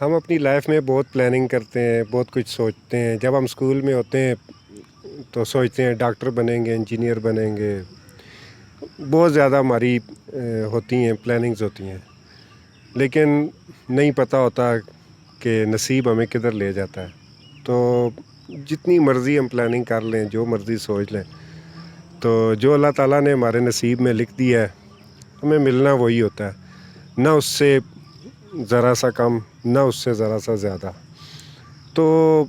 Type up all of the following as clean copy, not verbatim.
ہم اپنی لائف میں بہت پلاننگ کرتے ہیں، بہت کچھ سوچتے ہیں۔ جب ہم اسکول میں ہوتے ہیں تو سوچتے ہیں ڈاکٹر بنیں گے، انجینئر بنیں گے، بہت زیادہ ہماری ہوتی ہیں، پلاننگز ہوتی ہیں، لیکن نہیں پتہ ہوتا کہ نصیب ہمیں کدھر لے جاتا ہے۔ تو جتنی مرضی ہم پلاننگ کر لیں، جو مرضی سوچ لیں، تو جو اللہ تعالیٰ نے ہمارے نصیب میں لکھ دیا ہے ہمیں ملنا وہی ہوتا ہے، نہ اس سے ذرا سا کم، نہ اس سے ذرا سا زیادہ۔ تو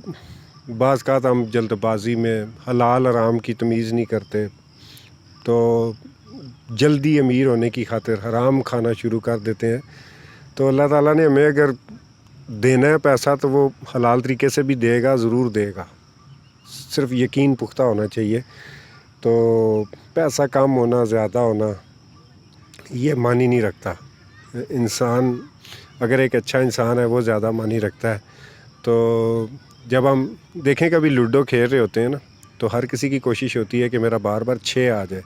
بعض اوقات ہم جلد بازی میں حلال حرام کی تمیز نہیں کرتے، تو جلدی امیر ہونے کی خاطر حرام کھانا شروع کر دیتے ہیں۔ تو اللہ تعالیٰ نے ہمیں اگر دینا ہے پیسہ تو وہ حلال طریقے سے بھی دے گا، ضرور دے گا، صرف یقین پختہ ہونا چاہیے۔ تو پیسہ کم ہونا، زیادہ ہونا یہ معنی نہیں رکھتا۔ انسان اگر ایک اچھا انسان ہے وہ زیادہ معنی رکھتا ہے۔ تو جب ہم دیکھیں کبھی لوڈو کھیل رہے ہوتے ہیں نا، تو ہر کسی کی کوشش ہوتی ہے کہ میرا بار بار 6 آ جائے۔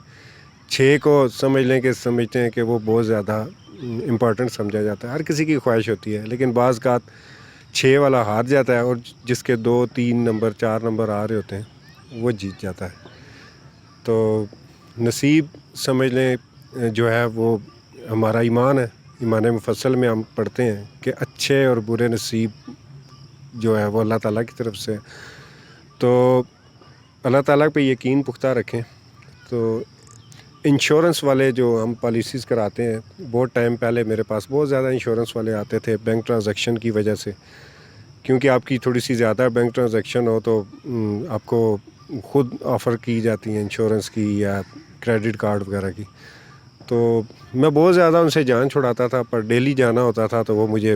6 کو سمجھتے ہیں کہ وہ بہت زیادہ امپورٹنٹ سمجھا جاتا ہے، ہر کسی کی خواہش ہوتی ہے، لیکن بعض اوقات 6 والا ہار جاتا ہے اور جس کے 2 3 نمبر 4 نمبر آ رہے ہوتے ہیں وہ جیت جاتا ہے۔ تو نصیب سمجھ لیں جو ہے وہ ہمارا ایمان ہے۔ ایمان مفصل میں ہم پڑھتے ہیں کہ اچھے اور برے نصیب جو ہے وہ اللہ تعالیٰ کی طرف سے۔ تو اللہ تعالیٰ پہ یقین پختہ رکھیں۔ تو انشورنس والے جو ہم پالیسیز کراتے ہیں، بہت ٹائم پہلے میرے پاس بہت زیادہ انشورنس والے آتے تھے بینک ٹرانزیکشن کی وجہ سے، کیونکہ آپ کی تھوڑی سی زیادہ بینک ٹرانزیکشن ہو تو آپ کو خود آفر کی جاتی ہیں انشورنس کی یا کریڈٹ کارڈ وغیرہ کی۔ تو میں بہت زیادہ ان سے جان چھڑاتا تھا، پر ڈیلی جانا ہوتا تھا تو وہ مجھے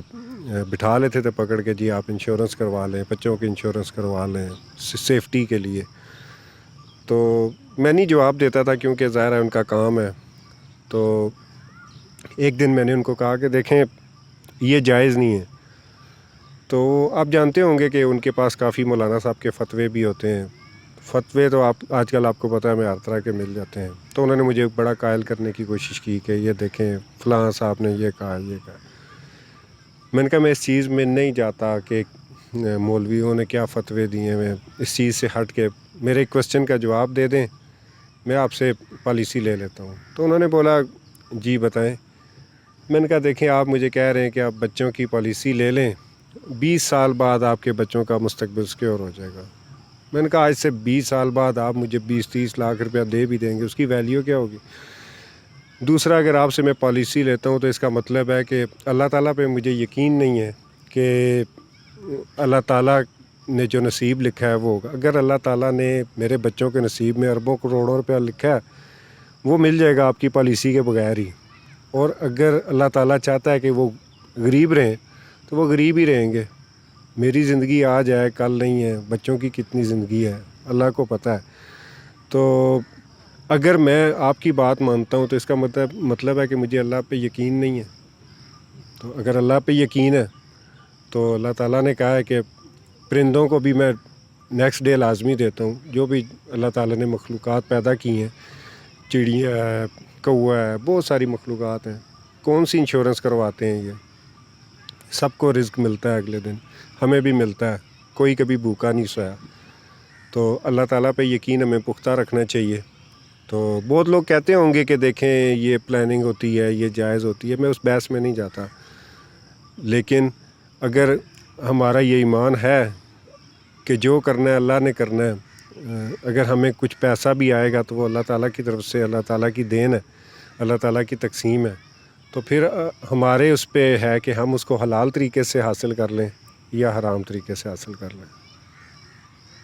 بٹھا لیتے تھے پکڑ کے، جی آپ انشورنس کروا لیں، بچوں کی انشورنس کروا لیں سیفٹی کے لیے۔ تو میں نہیں جواب دیتا تھا کیونکہ ظاہر ہے ان کا کام ہے۔ تو ایک دن میں نے ان کو کہا کہ دیکھیں یہ جائز نہیں ہے۔ تو آپ جانتے ہوں گے کہ ان کے پاس کافی مولانا صاحب کے فتوے بھی ہوتے ہیں۔ فتوے تو آج کل آپ کو پتہ ہے ہمیں ہر طرح کے مل جاتے ہیں۔ تو انہوں نے مجھے بڑا قائل کرنے کی کوشش کی کہ یہ دیکھیں فلاں صاحب نے یہ کہا، یہ کہا۔ میں نے کہا میں اس چیز میں نہیں جاتا کہ مولویوں نے کیا فتوے دیے، میں اس چیز سے ہٹ کے میرے کوسچن کا جواب دے دیں، میں آپ سے پالیسی لے لیتا ہوں۔ تو انہوں نے بولا جی بتائیں۔ میں نے کہا دیکھیں آپ مجھے کہہ رہے ہیں کہ آپ بچوں کی پالیسی لے لیں، 20 سال بعد آپ کے بچوں کا مستقبل سیکیور ہو جائے گا۔ میں نے کہا آج سے 20 سال بعد آپ مجھے 20-30 لاکھ روپیہ دے بھی دیں گے، اس کی ویلیو کیا ہوگی؟ دوسرا، اگر آپ سے میں پالیسی لیتا ہوں تو اس کا مطلب ہے کہ اللہ تعالیٰ پہ مجھے یقین نہیں ہے کہ اللہ تعالیٰ نے جو نصیب لکھا ہے وہ ہوگا۔ اگر اللہ تعالیٰ نے میرے بچوں کے نصیب میں اربوں کروڑوں روپیہ لکھا ہے، وہ مل جائے گا آپ کی پالیسی کے بغیر ہی۔ اور اگر اللہ تعالیٰ چاہتا ہے کہ وہ غریب رہیں تو وہ غریب ہی رہیں گے۔ میری زندگی آج ہے، کل نہیں ہے، بچوں کی کتنی زندگی ہے اللہ کو پتہ ہے۔ تو اگر میں آپ کی بات مانتا ہوں تو اس کا مطلب ہے کہ مجھے اللہ پہ یقین نہیں ہے۔ تو اگر اللہ پہ یقین ہے تو اللہ تعالیٰ نے کہا ہے کہ پرندوں کو بھی میں نیکسٹ ڈے لازمی دیتا ہوں، جو بھی اللہ تعالیٰ نے مخلوقات پیدا کی ہیں، چڑیا ہے، کوا ہے، بہت ساری مخلوقات ہیں، کون سی انشورنس کرواتے ہیں؟ یہ سب کو رزق ملتا ہے اگلے دن، ہمیں بھی ملتا ہے، کوئی کبھی بھوکا نہیں سویا۔ تو اللہ تعالیٰ پہ یقین ہمیں پختہ رکھنا چاہیے۔ تو بہت لوگ کہتے ہوں گے کہ دیکھیں یہ پلاننگ ہوتی ہے، یہ جائز ہوتی ہے، میں اس بحث میں نہیں جاتا، لیکن اگر ہمارا یہ ایمان ہے کہ جو کرنا ہے اللہ نے کرنا ہے، اگر ہمیں کچھ پیسہ بھی آئے گا تو وہ اللہ تعالیٰ کی طرف سے، اللہ تعالیٰ کی دین ہے، اللہ تعالیٰ کی تقسیم ہے، تو پھر ہمارے اس پہ ہے کہ ہم اس کو حلال طریقے سے حاصل کر لیں یا حرام طریقے سے حاصل کر لیں۔